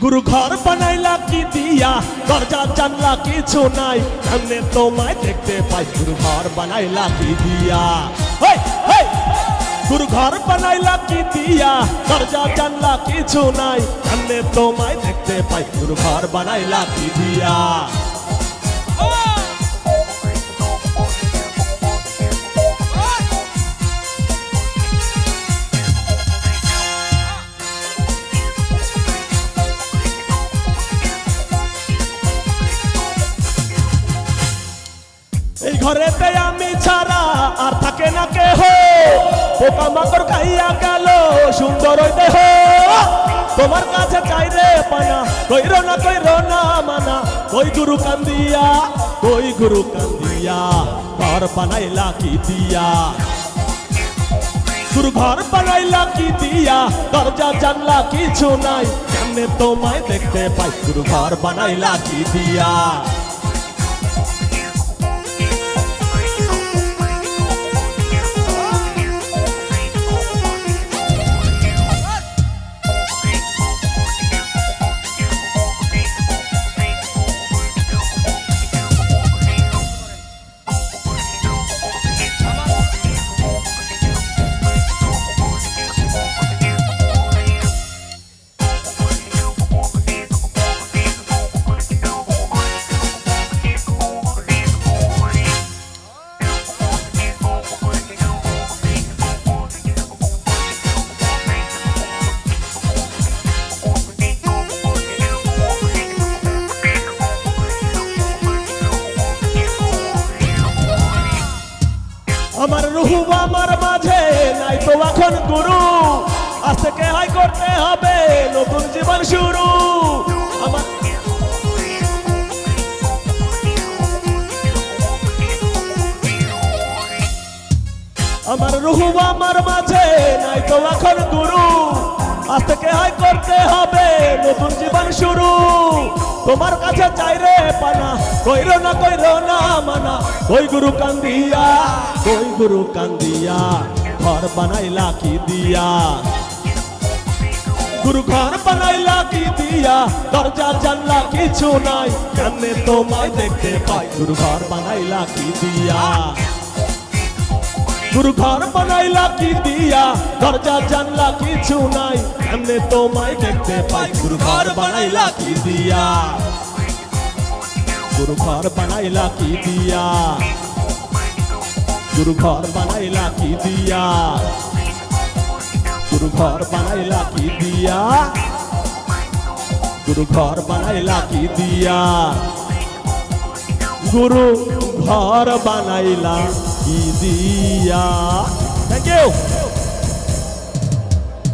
गुरु घर बनाइला की दिया दरजा जानला किछु नाई हमने তোমায় দেখতে পাই गुरु घर बनाइला की दिया हे हे गुरु घर बनाइला की दिया दरजा जानला किछु नाई हमने তোমায় দেখতে পাই गुरु घर बनाइला की दिया ঘরেতে আমি ছাড়া আর থাকে না কেহ পোকামাকড় খাইয়া গেল সুন্দর দেহ তোমার কাছে চাই রে পানা কইরো না মানা কই গুরু কান্দিয়া ঘর বানাইলা কি দিয়া गुरु घर बनाइला की दिया दरजा जानला किछु নাই কেমনে তোমায় দেখতে পাই गुरु घर बनाइला की दिया আমার রুহু আমার মাঝে নাই তো এখন গুরু আজ থেকে হাই করতে হবে নতুন জীবন শুরু আমার রুহু আমার মাঝে নাই তো এখন গুরু আজ থেকে হাই করতে হবে নতুন জীবন শুরু তোমার কাছে চাই রে পানা কইরো না মানা কই গুরু কান্দিয়া ঘর বানাইলা কি দিয়া गुरु घर बनाइला की दिया दरजा जानला किछु নাই কেমনে তোমায় দেখতে পাই गुरु घर बनाइला की दिया गुरु घर बनाइला की दिया दरजा जानला किछु নাই কেমনে তোমায় দেখতে পাই गुरु घर बनाइला की दिया गुरु घर बनाइला की दिया गुरु घर बनाइला की दिया गुरु घर बनाइला की दिया गुरु घर बनाइला की दिया गुरु घर बनाइला की दिया थैंक यू।